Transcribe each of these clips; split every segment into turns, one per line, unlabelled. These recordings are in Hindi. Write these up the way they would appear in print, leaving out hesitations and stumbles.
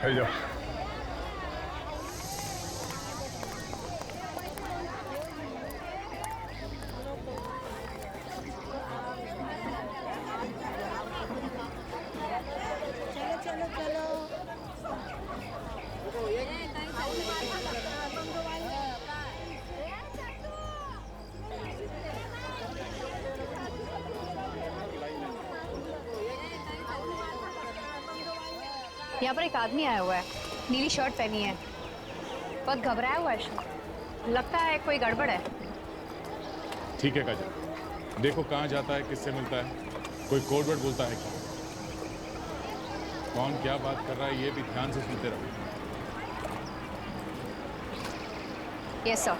बैठ जाओ।
यहाँ पर एक आदमी आया हुआ है, नीली शर्ट पहनी है, बहुत घबराया हुआ है, लगता है कोई गड़बड़ है।
ठीक है काजल, देखो कहाँ जाता है, किससे मिलता है, कोई कोड वर्ड बोलता है क्या, कौन क्या बात कर रहा है, ये भी ध्यान से सुनते रहो।
Yes sir.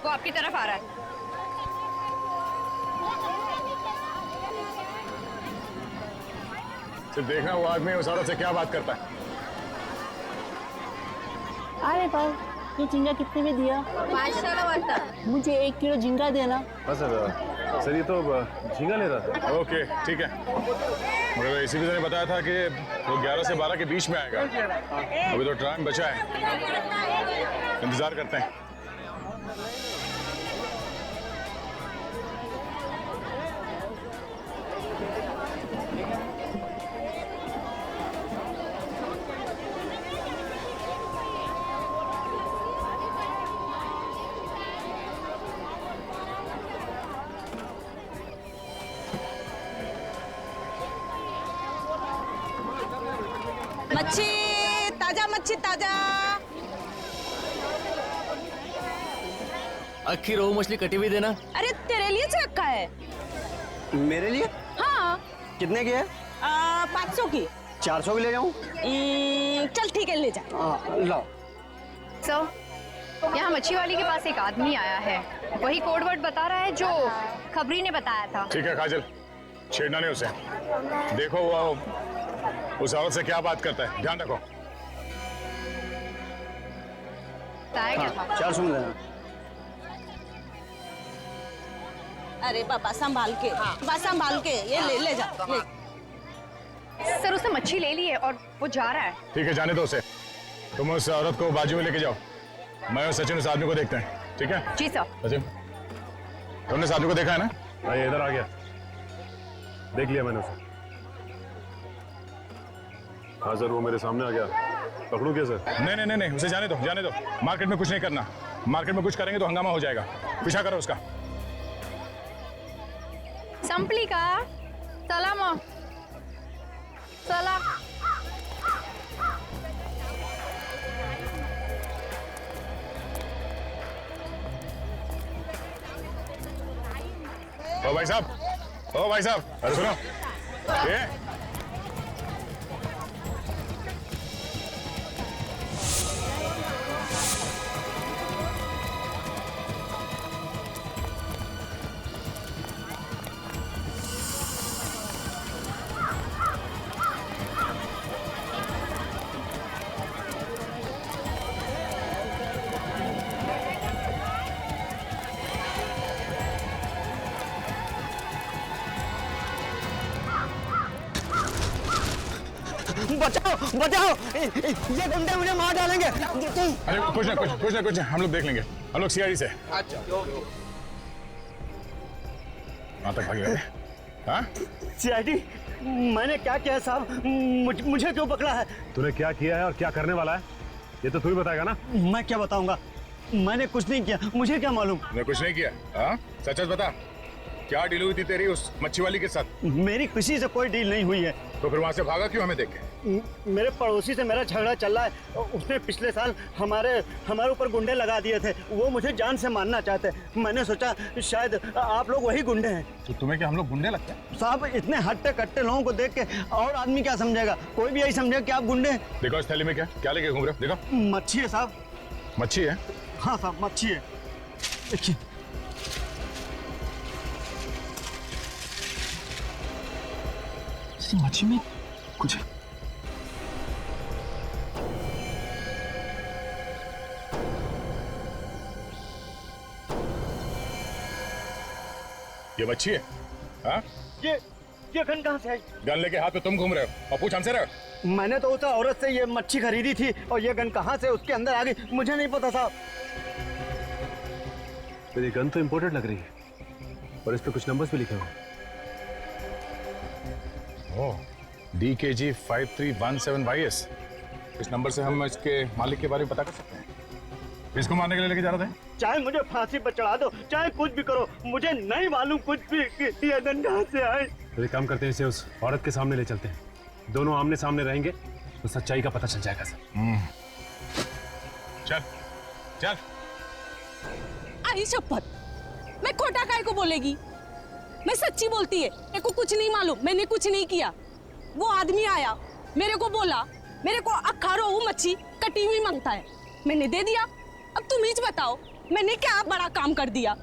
वो आपकी तरफ आ रहा है।
सिर्फ देखना वो आदमी उस औरत से क्या बात करता है।
अरे भाई, ये झींगा कितने में दिया?
500 का बनता।
मुझे 1 किलो झींगा देना।
बस सर ये तो झींगा ले रहा था।
ओके ठीक है, मगर इसी भी ने बताया था कि वो 11 से 12 के बीच में आएगा। अभी तो टाइम बचा है, इंतजार करते हैं।
मच्छी ताजा।
अक्खी रोहू मछली कटी हुई देना।
अरे तेरे लिए से रखा है।
मेरे लिए?
हाँ।
कितने की है?
500 की।
400 की ले जाऊं?
चल ठीक है, ले जा।
लाओ।
सर, यहाँ मच्छी वाली के पास एक आदमी आया है, वही कोड वर्ड बता रहा है जो खबरी ने बताया था।
ठीक है काजल, छेड़ना नहीं उसे। देखो वो उस औरत से क्या बात करता है, ध्यान रखो।
हाँ,
400 में देना।
अरे पापा संभाल के, संभाल के ये ले जा। ले।
सर उसने मच्छी ले ली है और वो जा रहा है।
ठीक है, जाने दो उसे। तुम उस औरत को बाजू में लेके जाओ, मैं और सचिन उस आदमी को देखते हैं। ठीक है
जी सर।
सचिन, तुमने इस आदमी को देखा है ना?
हाँ, ये इधर आ गया, देख लिया मैंने उसे। हाँ सर, वो मेरे सामने आ गया, पकड़ूं क्या सर?
नहीं, उसे जाने दो, जाने दो। मार्केट में कुछ नहीं करना, मार्केट में कुछ करेंगे तो हंगामा हो जाएगा। पीछा करो उसका।
संपली का सलाम सलाम।
ओ भाई साहब, अरे सुनो ये
बचाओ, ये गुंडे मुझे मार डालेंगे।
अरे कुछ ना, हम लोग देख लेंगे, हम लोग सीआईडी से।
अच्छा।
वहां तक भाग गए। हाँ?
सीआईडी? मैंने क्या किया साहब? मुझे क्यों पकड़ा है?
तूने क्या किया है और क्या करने वाला है, ये तो तू ही बताएगा ना।
मैं क्या बताऊंगा, मैंने कुछ नहीं किया, मुझे क्या मालूम।
तूने कुछ नहीं किया? हाँ, सच बता, क्या डील हुई थी तेरी उस मच्छी वाली के साथ?
मेरी किसी से कोई डील नहीं हुई है।
तो फिर वहां से भागा क्यों हमें देख के?
मेरे पड़ोसी से मेरा झगड़ा चल रहा है, उसने पिछले साल हमारे ऊपर गुंडे लगा दिए थे, वो मुझे जान से मारना चाहते। मैंने सोचा शायद आप लोग वही गुंडे हैं।
तो तुम्हें क्या हम लोग गुंडे लगते हैं?
साहब इतने हट्टे कट्टे लोगों को देख के और आदमी क्या समझेगा, कोई भी यही समझेगा कि आप गुंडे हैं।
देखो इस थैली में क्या लेके घूम रहे हो, देखो।
मच्छी है साहब।
मच्छी है?
हाँ साहब, मच्छी है।
देखिए इस मच्छी में कुछ है।
ये मच्छी है? हाँ?
ये गन कहाँ से आई?
गन लेके हाथ में तुम घूम रहे हो और पूछ हमसे रहे हो?
मैंने तो उस औरत से ये मच्छी खरीदी थी और ये गन कहाँ से उसके अंदर आ गई मुझे नहीं पता साहब।
मेरी गन तो इम्पोर्टेड लग रही है और इस पे कुछ नंबर्स भी लिखे हुए हैं।
ओह, DKG 5317YS। इस नंबर से हम इसके मालिक के बारे में पता कर सकते हैं। इसको मारने के लिए लेके जा रहे थे?
चाहे मुझे फांसी पर चढ़ा दो, चाहे कुछ भी करो, मुझे नहीं मालूम कुछ भी कि ये गन कहाँ से आई।
तो एक काम करते हैं, इसे उस औरत के सामने ले चलते हैं, दोनों आमने सामने रहेंगे तो सच्चाई का पता चल जाएगा सर।
चल चल।
आई शपथ, मैं खोटा काय को बोलेगी? मैं सच्ची बोलती है, मेरे को कुछ नहीं मालूम, मैंने कुछ नहीं किया। वो आदमी आया, मेरे को बोला, मेरे को अक्खा रोहू मच्छी कटी हुई मांगता है, मैंने दे दिया। अब तुम ही बताओ, मैंने क्या बड़ा काम कर दिया?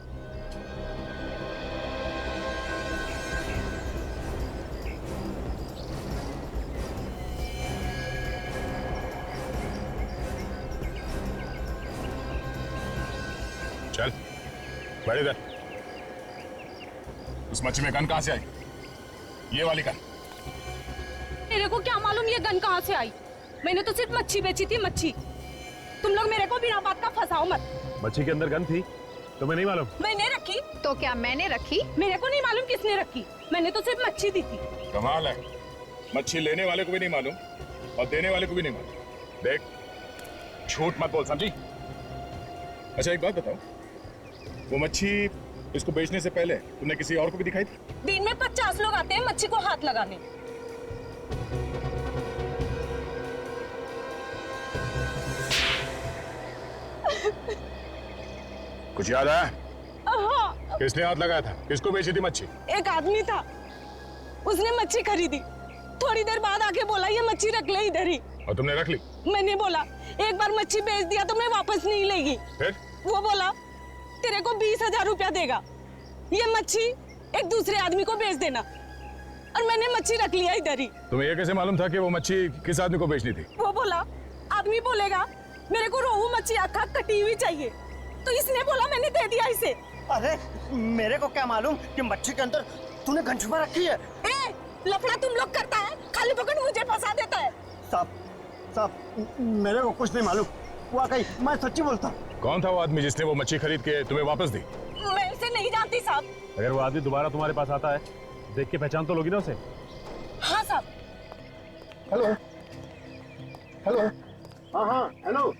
चल बैठ इधर। इस मच्छी में गन कहाँ से आई? ये वाली गन।
मेरे को क्या मालूम ये गन कहाँ से आई? मैंने तो सिर्फ मच्छी बेची थी, मच्छी। तुम लोग मेरे को बिना बात का फंसाओ मत।
मच्छी के अंदर गन थी तो मैं नहीं मालूम।
मैंने रखी
तो क्या मैंने रखी?
मेरे को नहीं मालूम किसने रखी, मैंने तो सिर्फ मच्छी दी थी।
कमाल है, मच्छी लेने वाले को भी नहीं मालूम और देने वाले को भी नहीं मालूम। देख, झूठ मत बोल, समझी? अच्छा एक बात बताओ, वो मच्छी इसको बेचने से पहले तुमने किसी और को भी दिखाई थी?
दिन में 50 लोग आते हैं मच्छी को हाथ लगाने।
कुछ याद आया?
हाँ,
किसने हाथ लगाया था? किसको बेची थी मच्छी?
एक आदमी था, उसने मच्छी खरीदी, थोड़ी देर बाद आके बोला ये मच्छी रख ले इधर ही।
और तुमने रख ली?
मैंने बोला एक बार मच्छी बेच दिया तो मैं वापस नहीं लेगी।
फिर?
वो बोला तेरे को 20,000 रुपया देगा, ये मच्छी एक दूसरे आदमी को बेच देना, और मैंने मच्छी रख लिया इधर ही।
तुम्हें ये कैसे मालूम था कि वो मच्छी किस आदमी को बेचनी थी?
वो बोला आदमी बोलेगा मेरे को रोहू मच्छी अक्खा कटी हुई चाहिए, तो इसने बोला मैंने दे दिया इसे।
अरे मेरे को क्या मालूम कि मच्छी के अंदर तूने गन छुपा रखी है।
ए, लफड़ा तुम लोग करता है, खाली पकड़ मुझे फंसा देता है।
साहब मेरे को कुछ नहीं मालूम, वाकई मैं सच्ची बोलता हूँ।
कौन था वो आदमी जिसने वो मच्छी खरीद के तुम्हें वापस दी?
मैं इसे नहीं जानती साहब।
अगर वो आदमी दोबारा तुम्हारे पास आता है, देख के पहचान तो लोगी ना उसे?
हाँ साहब।
Hello hello. हाँ हाँ हेलो।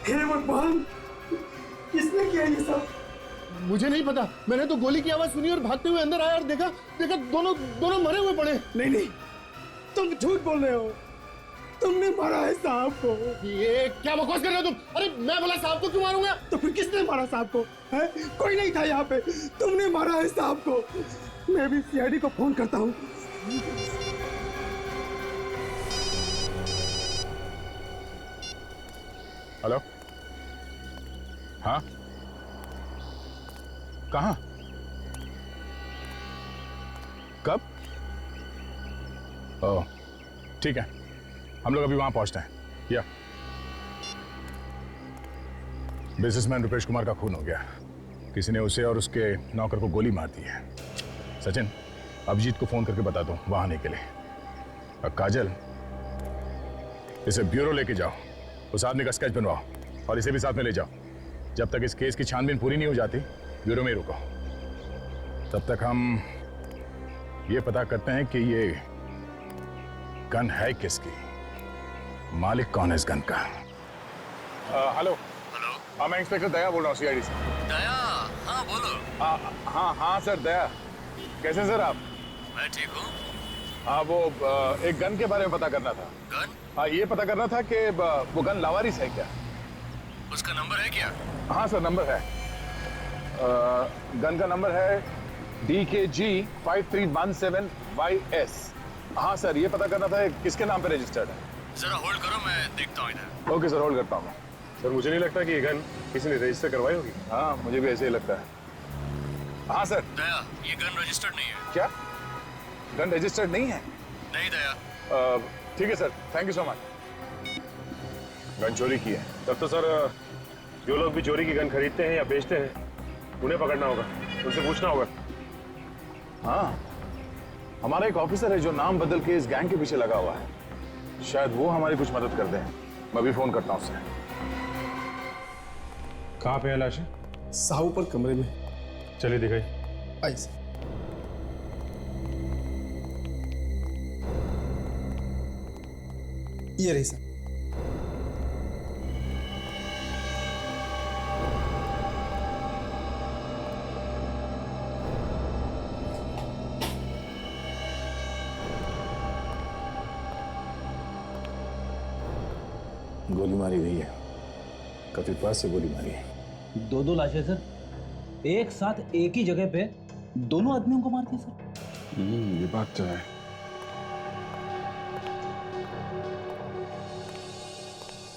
हे भगवान, किसने किया ये सब? मुझे नहीं पता, मैंने तो गोली की आवाज सुनी और भागते हुए अंदर आया और देखा दोनों मरे हुए पड़े। नहीं, तुम झूठ बोल रहे हो, तुमने मारा है साहब को। ये क्या बकवास कर रहे हो तुम? अरे मैं बोला साहब को क्यों मारूंगा? तो फिर किसने मारा साहब को? है? कोई नहीं था यहाँ पे, तुमने मारा है साहब को। मैं भी CID को फोन करता हूँ।
हेलो, हाँ, कहाँ, कब? ओह, ठीक है, हम लोग अभी वहां पहुंचते हैं। या बिजनेसमैन रुपेश कुमार का खून हो गया, किसी ने उसे और उसके नौकर को गोली मार दी है। सचिन, अभिजीत को फोन करके बता दो वहां आने के लिए। और काजल, इसे ब्यूरो लेके जाओ, उस आदमी का स्केच बनवाओ और इसे भी साथ में ले जाओ। जब तक इस केस की छानबीन पूरी नहीं हो जाती, ब्यूरो में ही रुको। तब तक हम ये पता करते हैं कि ये गन है किसकी, मालिक कौन है इस गन का। हेलो। हाँ, मैं इंस्पेक्टर दया बोल रहा हूँ CID से।
दया, हाँ बोलो।
हाँ सर, दया। कैसे सर आप?
मैं ठीक हूँ।
हाँ वो एक गन के बारे में पता करना था।
गन?
हाँ ये पता करना था कि वो गन लावारिस है क्या?
उसका नंबर है क्या?
हाँ सर नंबर है। गन का नंबर है DKG 5317YS। हाँ सर ये पता करना था किसके नाम पे रजिस्टर्ड है।
जरा होल्ड करो, मैं देखता हूँ इधर।
ओके सर होल्ड करता हूँ मैं।
सर मुझे नहीं लगता कि ये गन किसी ने रजिस्टर करवाई होगी।
हाँ मुझे भी ऐसे ही लगता है। हाँ सर।
दया, ये गन रजिस्टर्ड नहीं है।
क्या गन रजिस्टर्ड नहीं है?
नहीं दया।
ठीक है sir thank you so much. Gun चोरी की है।
तब तो सर जो लोग भी चोरी की गन खरीदते हैं या बेचते हैं उन्हें पकड़ना होगा, उनसे पूछना होगा।
हाँ हमारा एक ऑफिसर है जो नाम बदल के इस गैंग के पीछे लगा हुआ है, शायद वो हमारी कुछ मदद कर दें। मैं भी फोन करता हूँ उससे।
कहाँ पे है लाश?
साहू पर कमरे में।
चलिए दिखाई।
आई सर। ये रही सर।
गोली मारी गई है, काफी पास से गोली मारी है।
दो दो लाशें सर, एक साथ एक ही जगह पे दोनों आदमियों को मार दिया सर।
ये बात तो है।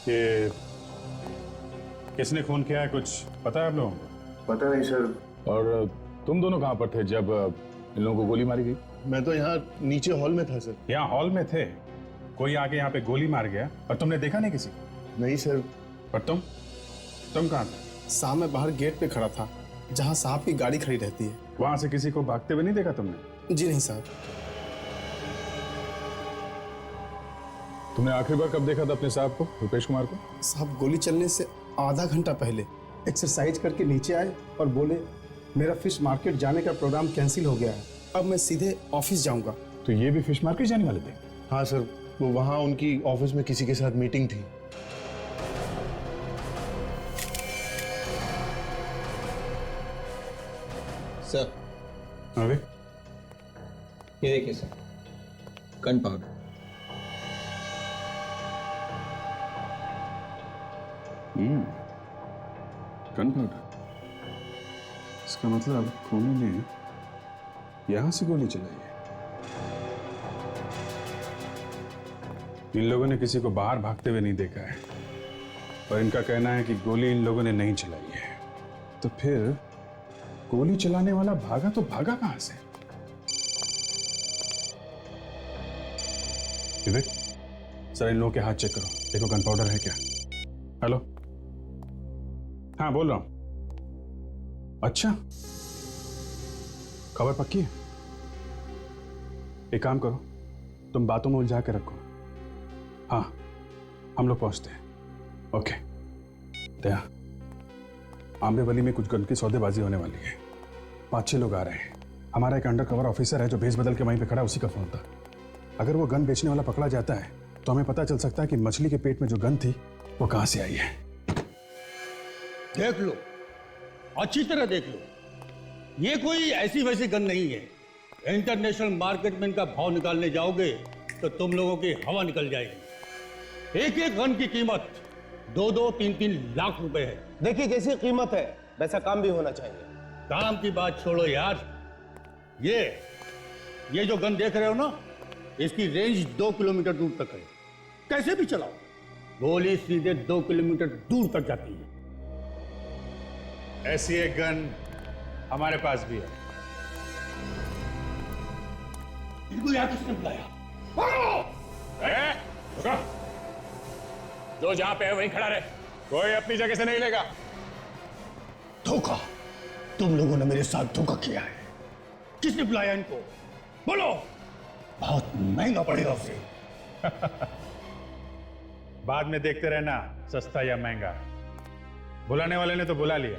ये किसने खून किया है कुछ पता है आप लोगों को?
पता नहीं सर। और तुम दोनों कहाँ पर थे जब इन लोगों को गोली मारी गई?
मैं तो यहाँ नीचे हॉल में था सर।
यहाँ हॉल में थे, कोई आके यहाँ पे गोली मार गया और तुमने देखा नहीं किसी?
नहीं सर।
पर तुम कहाँ थे?
साहब मैं बाहर गेट पे खड़ा था जहाँ साहब की गाड़ी खड़ी रहती है।
वहां से किसी को भागते हुए नहीं देखा तुमने?
जी नहीं साहब।
तुमने आखिरी बार कब देखा था अपने साहब को, रुपेश कुमार को?
साहब गोली चलने से आधा घंटा पहले एक्सरसाइज करके नीचे आए और बोले मेरा फिश मार्केट जाने का प्रोग्राम कैंसिल हो गया है, अब मैं सीधे ऑफिस जाऊंगा।
तो ये भी फिश मार्केट जाने वाले थे?
हाँ सर, वो वहाँ उनकी ऑफिस में किसी के साथ मीटिंग थी।
सर
अरे
ये देखिए sir, gun powder.
Gun powder. इसका मतलब खूनी ने यहां से गोली चलाई है। इन लोगों ने किसी को बाहर भागते हुए नहीं देखा है और इनका कहना है कि गोली इन लोगों ने नहीं चलाई है। तो फिर गोली चलाने वाला भागा तो भागा कहां से? विवेक, सर इन लोगों के हाथ चेक करो, देखो गन पाउडर है क्या। हेलो, हाँ बोल रहा हूं। अच्छा, खबर पक्की है? एक काम करो, तुम बातों में उलझा के रखो। हाँ, हम लोग पहुंचते हैं। ओके। दया, आम्बेवली में कुछ गन की सौदेबाजी होने वाली है। 5-6 लोग आ रहे हैं। हमारा एक अंडर कवर ऑफिसर है जो भेस बदल के वहीं पे खड़ा, उसी का फोन था। अगर वो गन बेचने वाला पकड़ा जाता है तो हमें पता चल सकता है कि मछली के पेट में जो गन थी वो कहां से आई है।
देख लो, अच्छी तरह देख लो, ये कोई ऐसी वैसी गन नहीं है। इंटरनेशनल मार्केट में इनका भाव निकालने जाओगे तो तुम लोगों की हवा निकल जाएगी। एक एक गन की कीमत 2-2, 3-3 लाख रुपए है।
देखिए कैसी कीमत है, वैसा काम भी होना चाहिए।
काम की बात छोड़ो यार, ये जो गन देख रहे हो ना, इसकी रेंज 2 किलोमीटर दूर तक है। कैसे भी चलाओ, गोली सीधे 2 किलोमीटर दूर तक जाती है।
ऐसी एक गन हमारे पास भी है।
इनको यहाँ किसने बुलाया?
जो जहां पे है वहीं खड़ा रहे, कोई अपनी जगह से नहीं लेगा।
धोखा, तुम लोगों ने मेरे साथ धोखा किया है। किसने बुलाया इनको? बोलो, बहुत महंगा पड़ेगा उसे।
बाद में देखते रहना सस्ता या महंगा। बुलाने वाले ने तो बुला लिया।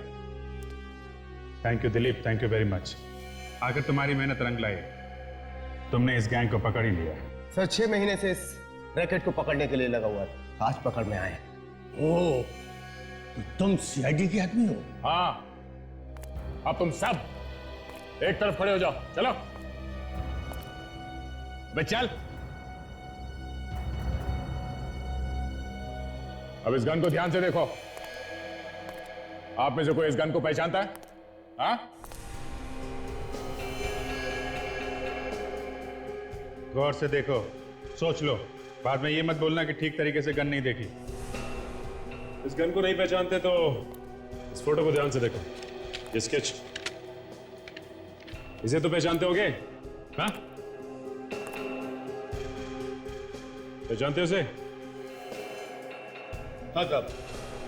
Thank you Dilip, thank you very much. आखिर तुम्हारी मेहनत रंग लाई, तुमने इस गैंग को पकड़ ही लिया।
सर 6 महीने से इस रैकेट को पकड़ने के लिए लगा हुआ था, आज पकड़ में आए।
ओह, तो तुम सीआईडी के आदमी हो?
हाँ, अब तुम सब एक तरफ खड़े हो जाओ, चलो। बे चल। अब इस गन को ध्यान से देखो। आप में से कोई इस गन को पहचानता है? हाँ?
गौर से देखो, सोच लो, बाद में ये मत बोलना कि ठीक तरीके से गन नहीं देखी।
इस गन को नहीं पहचानते तो इस फोटो को ध्यान से देखो, ये स्केच, इसे तो पहचानते होगे? हाँ, पहचानते हो उसे?
हाँ साहब,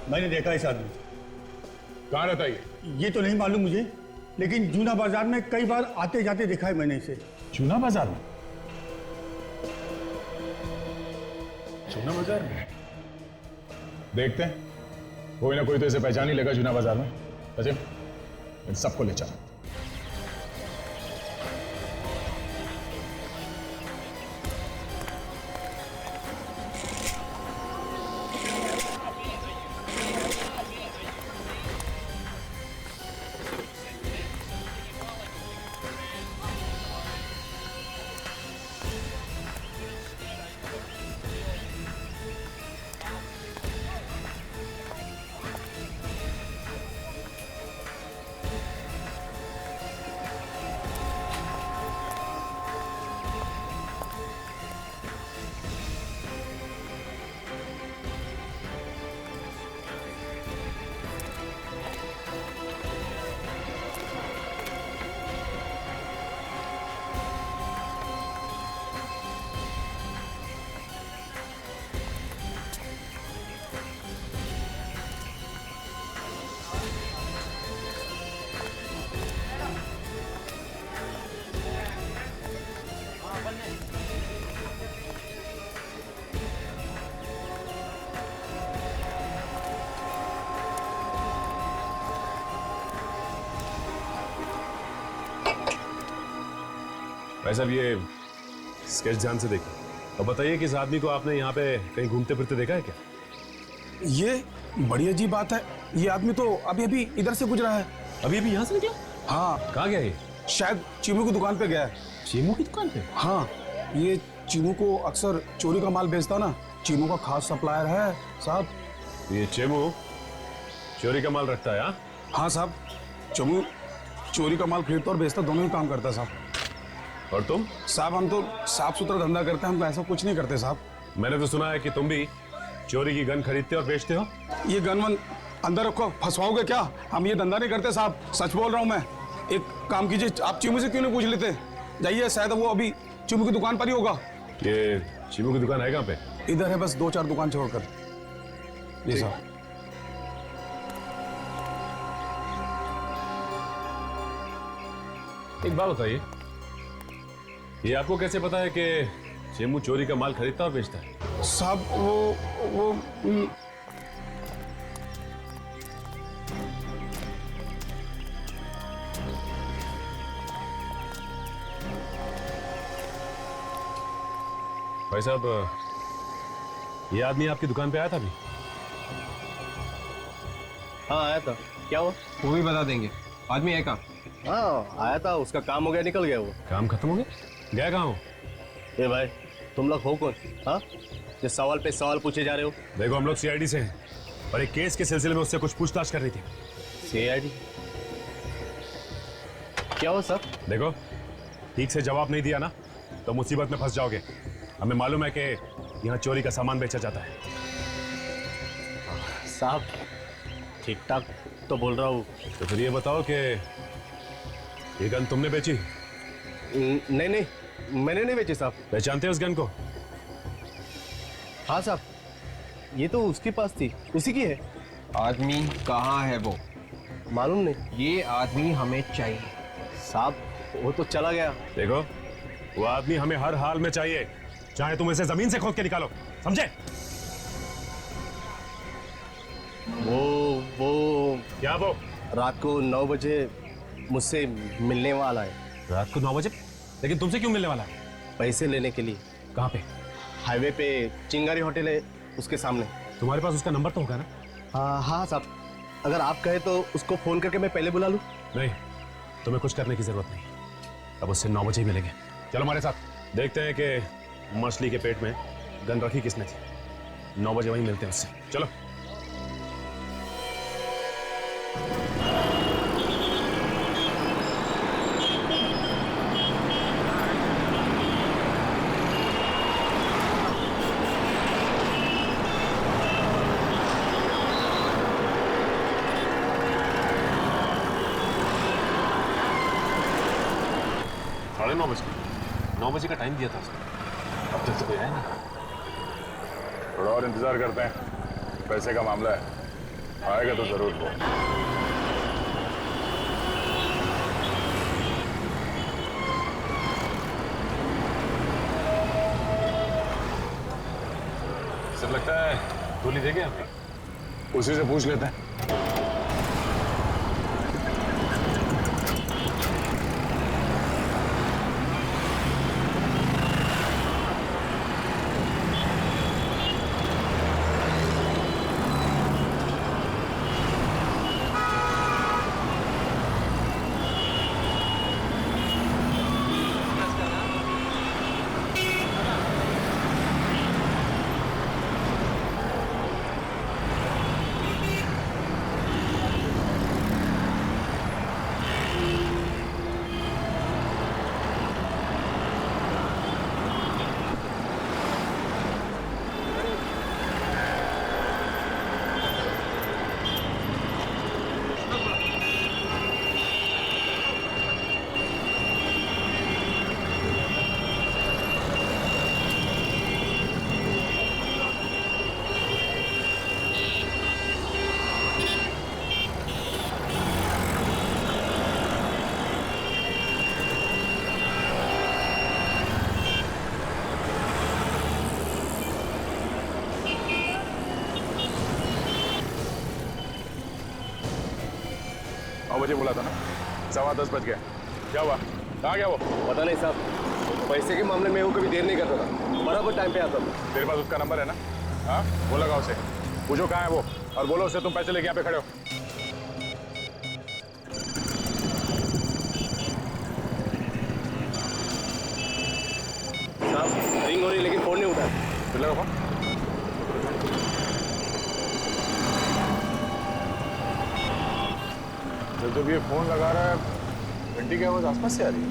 मैंने देखा इस आदमी।
कहाँ रहता है
ये तो नहीं मालूम मुझे, लेकिन जूना बाजार में कई बार आते जाते देखा है मैंने इसे।
चूना बाजार में? चूना बाजार में देखते हैं, कोई ना कोई तो इसे पहचान ही लेगा चूना बाजार में। सचिन, इन सबको ले चल।
भाई साहब, ये स्केच ध्यान से देखिए और बताइए कि इस आदमी को आपने यहाँ पे कहीं घूमते फिरते देखा है क्या?
ये बड़ी अजीब बात है, ये आदमी तो अभी अभी इधर से गुजरा है।
अभी अभी यहाँ से निकला?
हाँ।
कहाँ गया ये?
शायद चीमू की दुकान पे गया है।
चीमू की दुकान पे?
हाँ, ये चीमू को अक्सर चोरी का माल बेचता ना, चीमू का खास सप्लायर है साहब।
ये चीमू चोरी का माल रखता है? हाँ
हाँ साहब, चीमू चोरी का माल खरीदता और बेचता, दोनों ही काम करता है साहब।
और तुम?
साहब हम तो साफ सुथरा धंधा करते हैं, हम ऐसा कुछ नहीं करते साहब।
मैंने तो सुना है कि तुम भी चोरी की गन खरीदते और बेचते हो।
ये गन वन अंदर रखो, फंसवाओगे क्या? हम ये धंधा नहीं करते साहब, सच बोल रहा हूँ मैं। एक काम कीजिए, आप चीमू से क्यों नहीं पूछ लेते? जाइए, शायद वो अभी चीमू की दुकान पर ही होगा।
ये चीमू की दुकान है कहाँ पे?
इधर है, बस 2-4 दुकान छोड़कर। जी साहब।
एक बात बताइए, ये आपको कैसे पता है कि चीमू चोरी का माल खरीदता और बेचता है?
साहब वो
भाई साहब, ये आदमी आपकी दुकान पे आया था अभी?
हाँ आया था। क्या हुआ?
वो भी बता देंगे। आदमी है कहाँ?
हाँ आया था, उसका काम हो गया, निकल गया वो।
काम खत्म हो गया? गया कहाँ हो?
ए भाई, तुम लोग हो कौन? हाँ, ये सवाल पे सवाल पूछे जा रहे हो।
देखो, हम लोग सीआईडी से हैं और एक केस के सिलसिले में उससे कुछ पूछताछ कर रही थी।
सीआईडी? क्या हुआ सर?
देखो, ठीक से जवाब नहीं दिया ना तो मुसीबत में फंस जाओगे। हमें मालूम है कि यहाँ चोरी का सामान बेचा जाता है।
साहब ठीक ठाक तो बोल रहा हूँ।
तो फिर ये बताओ कि ये गन तुमने बेची?
नहीं नहीं, मैंने नहीं बेची साहब।
पहचानते हो उस गन को?
हाँ साहब, ये तो उसके पास थी, उसी की है।
आदमी कहाँ है वो?
मालूम नहीं।
ये आदमी हमें चाहिए
साहब। वो तो चला गया।
देखो, वो आदमी हमें हर हाल में चाहिए, चाहे तुम इसे जमीन से खोद के निकालो, समझे?
वो
क्या? वो
रात को 9 बजे मुझसे मिलने वाला है।
रात को 9 बजे? लेकिन तुमसे क्यों मिलने वाला है?
पैसे लेने के लिए।
कहाँ पे?
हाईवे पे चिंगारी होटल है, उसके सामने।
तुम्हारे पास उसका नंबर तो होगा ना?
हाँ साहब, अगर आप कहे तो उसको फोन करके मैं पहले बुला लूं।
नहीं, तुम्हें कुछ करने की जरूरत नहीं, अब उससे 9 बजे ही मिलेंगे। चलो हमारे साथ। देखते हैं कि मछली के पेट में गन रखी किसने थी। 9 बजे वहीं मिलते हैं उससे। चलो।
साढ़े 9 बजे 9 बजे का टाइम दिया था उसने, अब तक तो कोई आया नहीं।
थोड़ा और इंतजार करते हैं, पैसे का मामला है, आएगा तो जरूर वो।
सब लगता है गोली देंगे हमें।
उसी से पूछ लेते हैं। बजे बोला था ना, 10:15 बज गया। क्या हुआ? कहाँ गया वो?
पता नहीं साहब, पैसे के मामले में वो कभी देर नहीं करता था, बराबर टाइम पे आता था।
तेरे पास उसका नंबर है ना? हाँ, वो लगाओ उसे, पूछो कहाँ है वो, और बोलो उसे तुम पैसे लेके यहाँ पे खड़े हो।
साहब रिंग हो रही लेकिन फोन नहीं उठा।
फिर लगाओ। जब ये फोन लगा रहा है, घंटी की आवाज आसपास से आ रही है।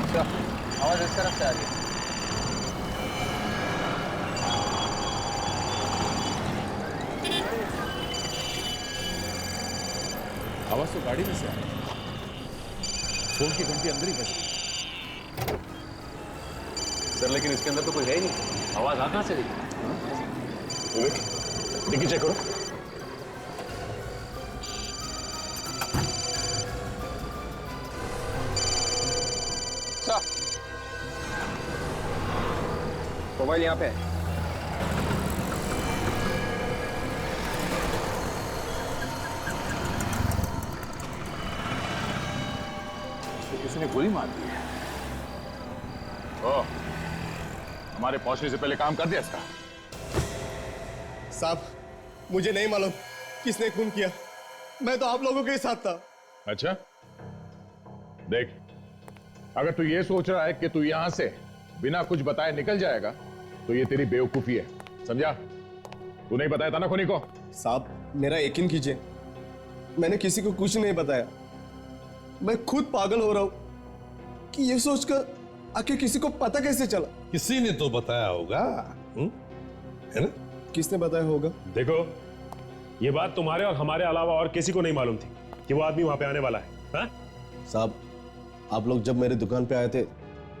अच्छा, आवाज इस तरफ से आ रही है।
आवाज तो गाड़ी में से आ रही है। फोन की घंटी अंदर ही बज रही।
सर लेकिन इसके अंदर तो कोई है ही नहीं, आवाज आ कहां से रही?
डिक्की चेक करो।
मोबाइल यहाँ पे है।
किसी ने गोली मार दी है। ओह, हमारे पहुंचने से पहले काम कर दिया इसका।
साहब मुझे नहीं मालूम किसने खून किया, मैं तो आप लोगों के साथ था।
अच्छा, देख, अगर तू ये सोच रहा है कि तू यहां से बिना कुछ बताए निकल जाएगा, तो ये तेरी बेवकूफी है, समझा? तू नहीं बताया था ना खूनी को?
साहब मेरा यकीन कीजिए, मैंने किसी को कुछ नहीं बताया। मैं खुद पागल हो रहा हूं कि ये सोचकर आखिर किसी को पता कैसे चला।
किसी ने तो बताया होगा, है ना?
किसने बताया होगा?
देखो, ये बात तुम्हारे और हमारे अलावा और किसी को नहीं मालूम थी कि वो आदमी वहां पे आने वाला है। हा?
साहब आप लोग जब मेरे दुकान पे आए थे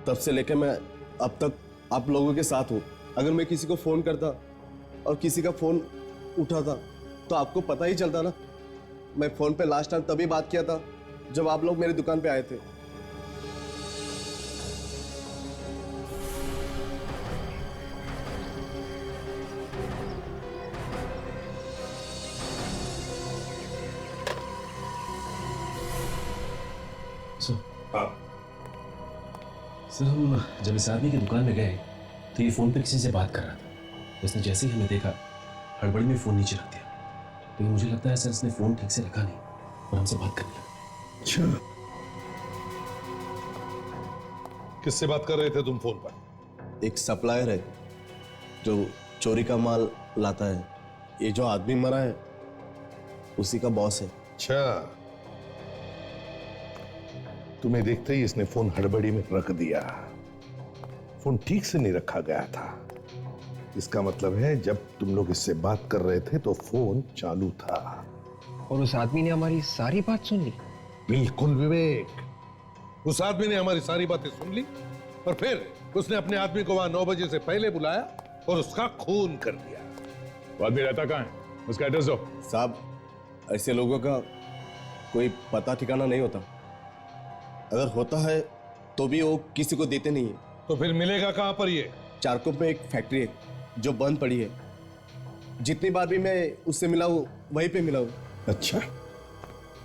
तब से लेकर मैं अब तक आप लोगों के साथ हूँ। अगर मैं किसी को फोन करता और किसी का फोन उठाता तो आपको पता ही चलता ना। मैं फोन पे लास्ट टाइम तभी बात किया था जब आप लोग मेरी दुकान पे आए थे।
सर हम जब इस आदमी की दुकान में गए
तो ये फोन पे किसी से बात कर रहा था। उसने जैसे ही हमें देखा हड़बड़ी में फोन नीचे रख दिया, लेकिन मुझे लगता है सर इसने फोन ठीक से रखा नहीं और हमसे बात करने लगा।
अच्छा, किससे बात कर रहे थे तुम फोन पर?
एक सप्लायर है जो चोरी का माल लाता है। ये जो आदमी मरा है उसी का बॉस है।
अच्छा, तुम्हें देखते ही इसने फोन हड़बड़ी में रख दिया। फोन ठीक से नहीं रखा गया था। इसका मतलब है जब तुम लोग इससे बात कर रहे थे तो फोन चालू था।
और उस आदमी ने हमारी सारी बात सुन ली।
बिल्कुल विवेक, उस आदमी ने हमारी सारी बातें सुन ली और फिर उसने अपने आदमी को वहां 9 बजे से पहले बुलाया और उसका खून कर दिया।
वो आदमी रहता कहाँ है? उसका एड्रेस दो।
साहब, ऐसे लोगों का कोई पता ठिकाना नहीं होता। अगर होता है तो भी वो किसी को देते नहीं है।
तो फिर मिलेगा कहां पर ये?
चारकोप में एक फैक्ट्री है जो बंद पड़ी है। जितनी बार भी मैं उससे मिला हूं वहीं पे मिला हूं।
अच्छा,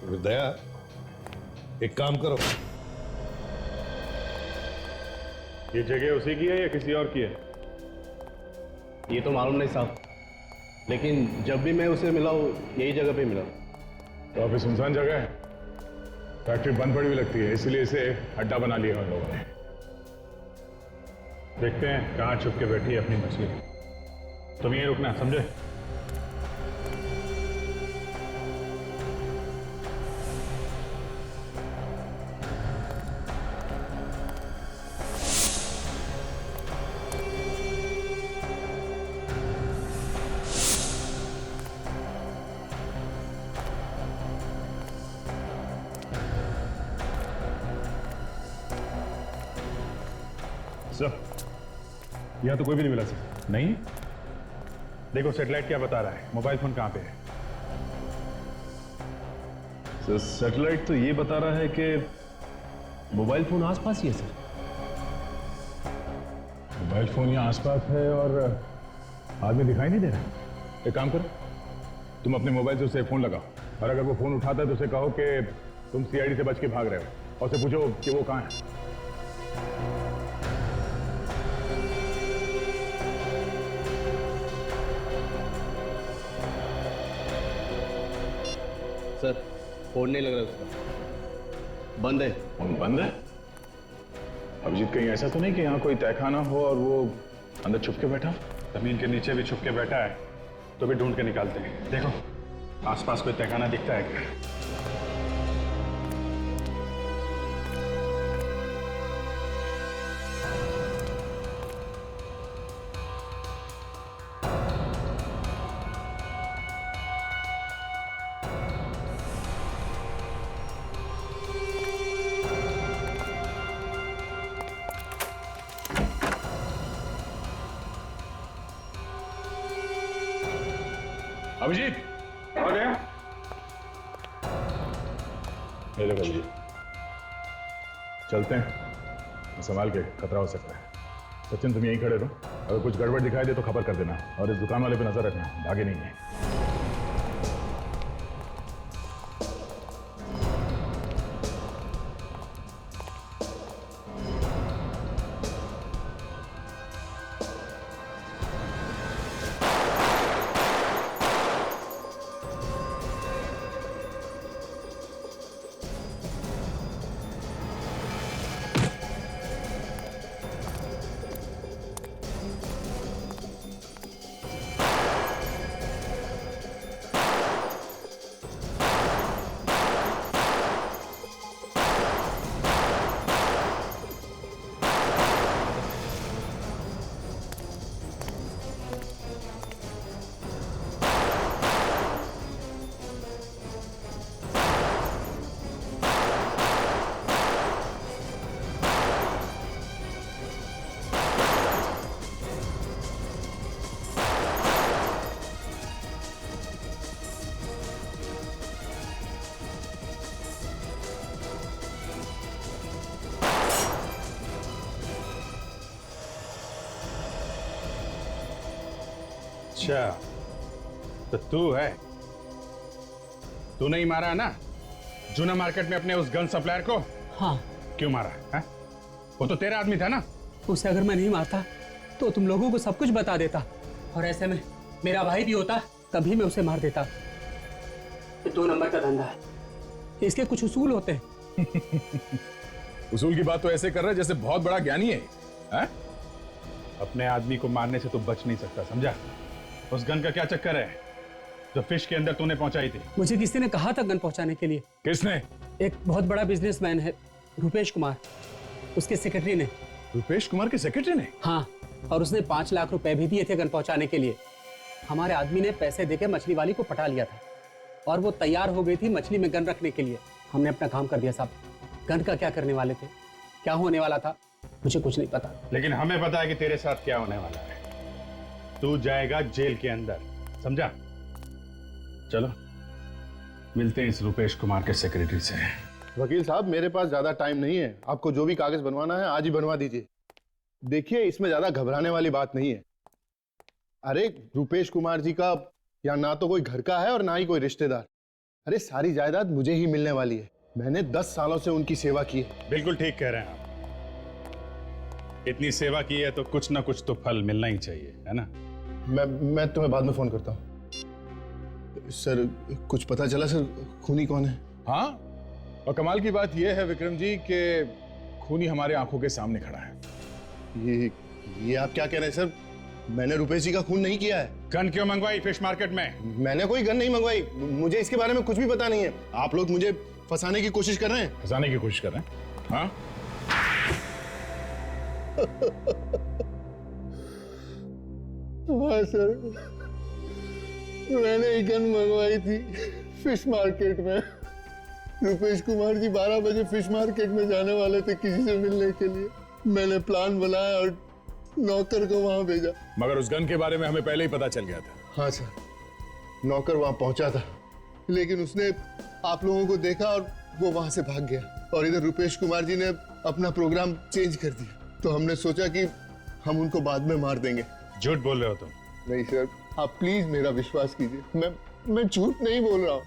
दया, एक काम करो,
ये जगह उसी की है या किसी और की है?
ये तो मालूम नहीं साहब, लेकिन जब भी मैं उसे मिला हूं यही जगह पे मिला।
तो ऑफिस सुनसान जगह है, फैक्ट्री बंद पड़ी हुई लगती है, इसलिए इसे अड्डा बना लिया उन लोगों ने। देखते हैं कहाँ छुप के बैठी है अपनी मछली। तुम यहीं रुकना, समझे? सर, यहाँ तो कोई भी नहीं मिला सर। नहीं? देखो सैटेलाइट क्या बता रहा है, मोबाइल फोन कहाँ पे है?
सर सैटेलाइट तो ये बता रहा है कि मोबाइल फोन आसपास ही है सर।
मोबाइल फोन यहाँ आसपास है और आदमी दिखाई नहीं दे रहा। एक काम करो, तुम अपने मोबाइल से उसे फोन लगाओ और अगर वो फोन उठाता है तो उसे कहो कि तुम सीआईडी से बच के भाग रहे हो और उसे पूछो कि वो कहाँ है।
सर, फोन नहीं लग रहा उसका, बंद है।
फोन बंद है? अभिजीत कहीं ऐसा तो नहीं कि यहाँ कोई तहखाना हो और वो अंदर छुप के बैठा?
जमीन के नीचे भी छुप के बैठा है तो भी ढूंढ के निकालते हैं। देखो आसपास कोई तहखाना दिखता है क्या?
अभिजीत, आ गया? ले लो अभिजीत, चलते हैं, संभाल के, खतरा हो सकता है। सचिन तुम यहीं खड़े रहो, अगर कुछ गड़बड़ दिखाई दे तो खबर कर देना और इस दुकान वाले पे नजर रखना, भागे नहीं है।
अच्छा, तो तू है? तू नहीं मारा ना जूना मार्केट में अपने उस गन सप्लायर को?
हाँ।
क्यों मारा है? वो तो तेरा आदमी था ना?
उसे अगर मैं नहीं मारता
तो तुम लोगों को सब कुछ बता देता, और ऐसे में मेरा भाई भी होता तभी मैं उसे मार देता। ये 2 नंबर का धंधा है, इसके कुछ उसूल होते हैं।
उसूल की बात तो ऐसे कर रहा है जैसे बहुत बड़ा ज्ञानी है?
अपने आदमी को मारने से तो बच नहीं सकता, समझा? उस गन का क्या चक्कर है जो फिश के अंदर तूने पहुंचाई थी?
मुझे किसी ने कहा था गन पहुंचाने के लिए।
किसने?
एक बहुत बड़ा बिजनेसमैन है, रुपेश कुमार, उसके सेक्रेटरी ने।
रुपेश कुमार के सेक्रेटरी ने?
हाँ, और उसने 5 लाख रुपए भी दिए थे गन पहुंचाने के लिए। हमारे आदमी ने पैसे देके मछली वाली को पटा लिया था और वो तैयार हो गई थी मछली में गन रखने के लिए। हमने अपना काम कर दिया साहब। गन का क्या करने वाले थे, क्या होने वाला था, मुझे कुछ नहीं पता।
लेकिन हमें पता है कि तेरे साथ क्या होने वाला है। तू जाएगा जेल के अंदर, समझा? चलो मिलते हैं इस रुपेश कुमार के सेक्रेटरी से।
वकील साहब, मेरे पास ज्यादा टाइम नहीं है। आपको जो भी कागज बनवाना है आज ही बनवा दीजिए। देखिए, इसमें ज्यादा घबराने वाली बात नहीं है। अरे रुपेश कुमार जी का यहाँ ना तो कोई घर का है और ना ही कोई रिश्तेदार। अरे सारी जायदाद मुझे ही मिलने वाली है। मैंने 10 सालों से उनकी सेवा की है।
बिल्कुल ठीक कह रहे हैं आप। इतनी सेवा की है तो कुछ ना कुछ तो फल मिलना ही चाहिए, है ना?
मैं तुम्हें बाद में फोन करता हूँ। सर, कुछ पता चला सर खूनी कौन है?
हाँ, और कमाल की बात यह है विक्रम जी कि खूनी हमारे आंखों के सामने खड़ा है।
ये आप क्या कह रहे हैं सर? मैंने रुपेश जी का खून नहीं किया है।
गन क्यों मंगवाई फिश मार्केट में?
मैंने कोई गन नहीं मंगवाई। मुझे इसके बारे में कुछ भी पता नहीं है। आप लोग मुझे फंसाने की कोशिश कर रहे हैं।
फंसाने की कोशिश कर रहे हैं? हाँ?
हाँ सर, मैंने ही गन मंगवाई थी फिश मार्केट में। रुपेश कुमार जी 12 बजे फिश मार्केट में जाने वाले थे किसी से मिलने के लिए। मैंने प्लान बनाया और नौकर को वहां भेजा।
मगर उस गन के बारे में हमें पहले ही पता चल गया था।
हाँ सर, नौकर वहां पहुंचा था, लेकिन उसने आप लोगों को देखा और वो वहां से भाग गया। और इधर रुपेश कुमार जी ने अपना प्रोग्राम चेंज कर दिया। तो हमने सोचा कि हम उनको बाद में मार देंगे।
झूठ बोल रहे हो तुम?
नहीं सर, आप प्लीज मेरा विश्वास कीजिए। मैं झूठ नहीं बोल रहा हूँ।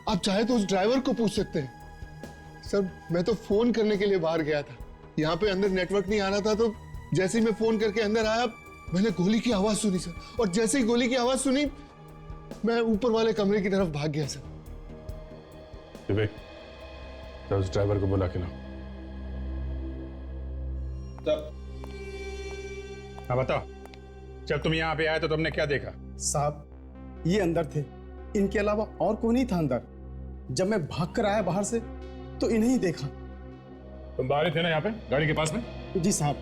आप चाहे तो उस ड्राइवर को पूछ सकते हैं। सर, मैं तो फोन करने के लिए बाहर गया था। यहाँ पे अंदर नेटवर्क नहीं आ रहा था, तो जैसे ही मैं फोन करके अंदर आया मैंने गोली की आवाज सुनी सर। और जैसे ही गोली की आवाज सुनी मैं ऊपर वाले कमरे की तरफ भाग गया सर।
विवेक, तो उस ड्राइवर को बुला के लाओ। हाँ बताओ, जब तुम यहाँ पे आए तो तुमने क्या देखा?
साहब, ये अंदर थे, इनके अलावा और कोई नहीं था अंदर। जब मैं भाग कर आया बाहर से तो इन्हें ही देखा।
तुम बाहर थे ना यहाँ पे गाड़ी के पास में?
जी साहब,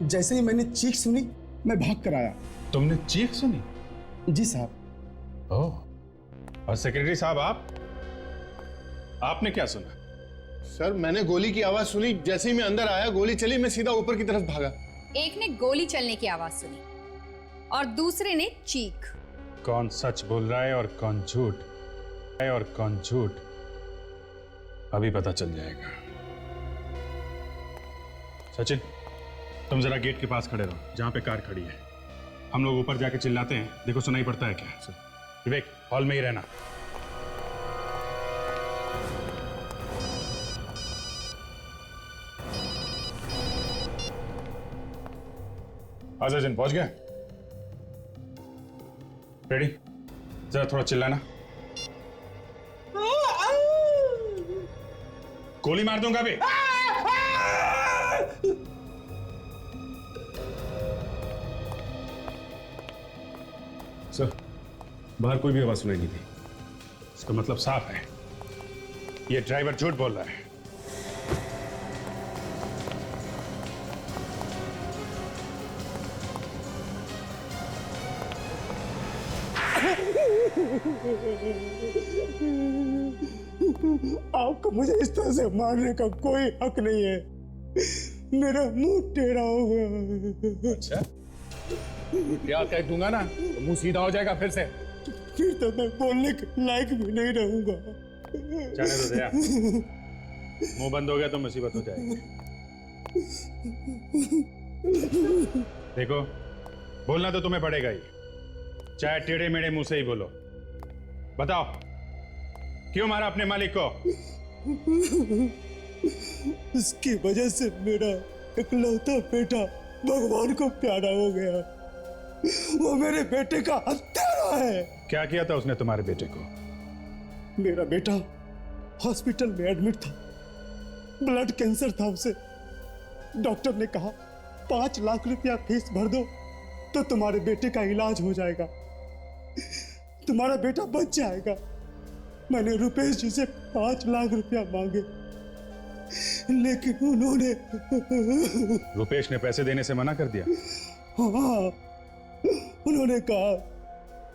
जैसे ही मैंने चीख सुनी मैं भाग कर आया।
तुमने चीख सुनी?
जी साहब।
ओह, और सेक्रेटरी साहब आपने क्या सुना?
सर, मैंने गोली की आवाज सुनी। जैसे ही मैं अंदर आया गोली चली, मैं सीधा ऊपर की तरफ भागा।
एक ने गोली चलने की आवाज सुनी और दूसरे ने चीख।
कौन सच बोल रहा है और कौन झूठ है और कौन झूठ अभी पता चल जाएगा। सचिन, तुम जरा गेट के पास खड़े रहो जहां पे कार खड़ी है। हम लोग ऊपर जाके चिल्लाते हैं, देखो सुनाई पड़ता है क्या। विवेक, हॉल में ही रहना।
सचिन पहुंच गया?
रेडी? जरा थोड़ा चिल्लाना। गोली मार दूंगा अभी।
सर, बाहर कोई भी आवाज सुनाई नहीं थी।
इसका मतलब साफ है, ये ड्राइवर झूठ बोल रहा है।
आपको मुझे इस तरह से मारने का कोई हक नहीं है। मेरा मुंह टेढ़ा हो गया।
अच्छा, क्या कह दूंगा ना तो मुंह सीधा हो जाएगा फिर से।
फिर तो मैं बोलने के लायक भी नहीं रहूंगा।
जाने दो दया, मुंह बंद हो गया तो मुसीबत हो जाएगी। देखो, बोलना तो तुम्हें पड़ेगा ही, चाहे टेढ़े मेढ़े मुंह से ही बोलो। बताओ, क्यों मारा अपने मालिक को?
इसकी वजह से मेरा इकलौता बेटा भगवान को प्यारा हो गया। वो मेरे बेटे का हत्यारा है।
क्या किया था उसने तुम्हारे बेटे को?
मेरा बेटा हॉस्पिटल में एडमिट था, ब्लड कैंसर था उसे। डॉक्टर ने कहा 5 लाख रुपया फीस भर दो तो तुम्हारे बेटे का इलाज हो जाएगा, तुम्हारा बेटा बच जाएगा। मैंने रुपेश जी से 5 लाख रुपया मांगे, लेकिन उन्होंने
रुपेश ने पैसे देने से मना कर दिया?
हाँ, उन्होंने कहा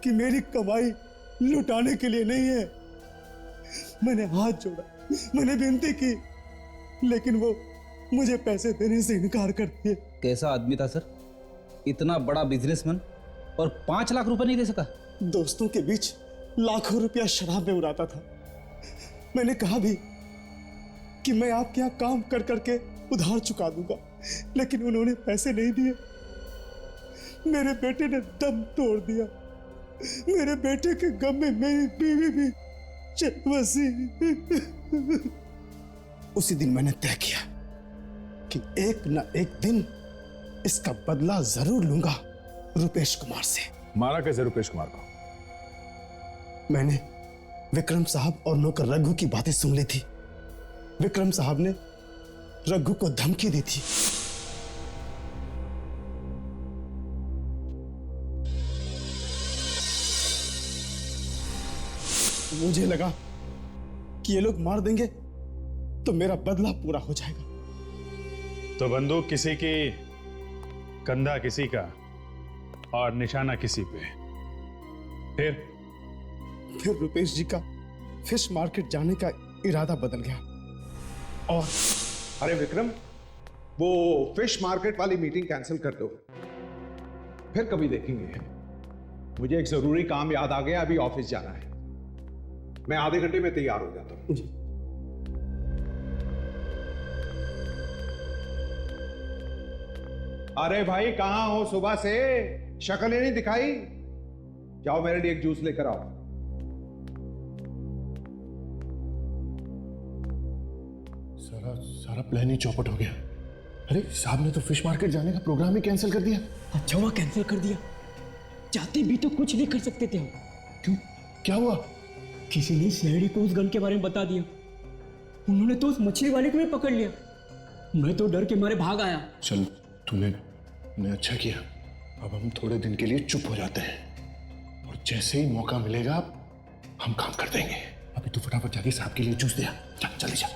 कि मेरी कमाई लुटाने के लिए नहीं है। मैंने हाथ जोड़ा, मैंने विनती की, लेकिन वो मुझे पैसे देने से इनकार कर दिए।
कैसा आदमी था सर, इतना बड़ा बिजनेसमैन और 5 लाख रुपए नहीं दे सका?
दोस्तों के बीच लाखों रुपया शराब में उड़ाता था। मैंने कहा भी कि मैं आपके यहाँ काम कर करके उधार चुका दूंगा, लेकिन उन्होंने पैसे नहीं दिए। मेरे बेटे ने दम तोड़ दिया। मेरे बेटे के गम में मेरी बीवी भी बसी। उसी दिन मैंने तय किया कि एक न एक दिन इसका बदला जरूर लूंगा रुपेश कुमार से।
मारा कैसे रुपेश कुमार को?
मैंने विक्रम साहब और नौकर रघु की बातें सुन ली थी। विक्रम साहब ने रघु को धमकी दी थी। मुझे लगा कि ये लोग मार देंगे तो मेरा बदला पूरा हो जाएगा।
तो बंदूक किसी की, कंधा किसी का और निशाना किसी पे। फिर
रुपेश जी का फिश मार्केट जाने का इरादा बदल गया। और
अरे विक्रम, वो फिश मार्केट वाली मीटिंग कैंसिल कर दो, फिर कभी देखेंगे। मुझे एक जरूरी काम याद आ गया, अभी ऑफिस जाना है। मैं आधे घंटे में तैयार हो जाता हूं। अरे भाई, कहां हो सुबह से? शक्ल ही नहीं दिखाई। जाओ मेरे लिए एक जूस लेकर आओ।
सारा प्लान ही चौपट हो गया। अरे साहब ने तो फिश मार्केट जाने का प्रोग्राम ही कैंसिल कर दिया।
अच्छा हुआ कैंसिल कर दिया, चाहते भी तो कुछ भी कर सकते थे हम।
क्यों, क्या हुआ?
किसी ने सीआईडी को उस गन के बारे में बता दिया। उन्होंने तो उस मछली वाले को भी पकड़ लिया। मैं तो डर के मारे भाग आया।
चल, तूने अच्छा किया। अब हम थोड़े दिन के लिए चुप हो जाते हैं और जैसे ही मौका मिलेगा हम काम कर देंगे। अभी तू फटाफट जाके साहब के लिए जूस दे आ। चल जल्दी जा।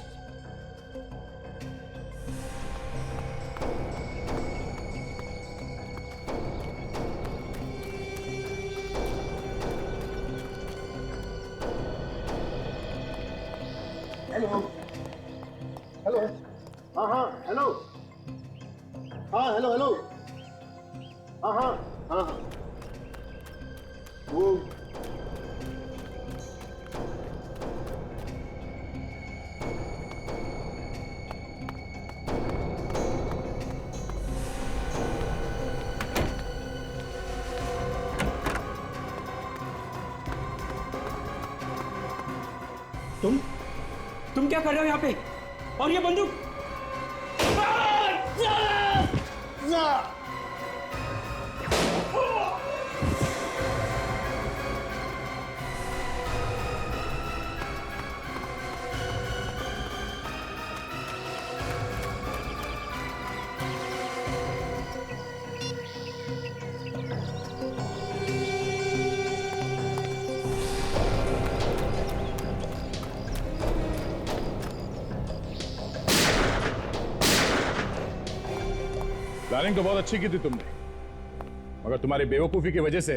हेलो हेलो, हाँ हेलो, हाँ हेलो, हाँ वो
तुम क्या कर रहे हो यहाँ पे? और ये बंदूक?
प्लानिंग तो बहुत अच्छी की थी तुमने, मगर तुम्हारी बेवकूफी की वजह से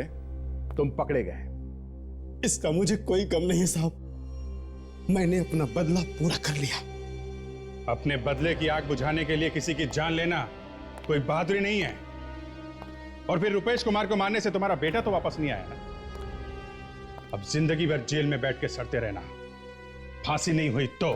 तुम पकड़े गए।
इसका मुझे कोई गम नहीं है साहब। मैंने अपना बदला पूरा कर लिया।
अपने बदले की आग बुझाने के लिए किसी की जान लेना कोई बहादुरी नहीं है। और फिर रुपेश कुमार को मारने से तुम्हारा बेटा तो वापस नहीं आया ना। अब जिंदगी भर जेल में बैठ के सड़ते रहना। फांसी नहीं हुई तो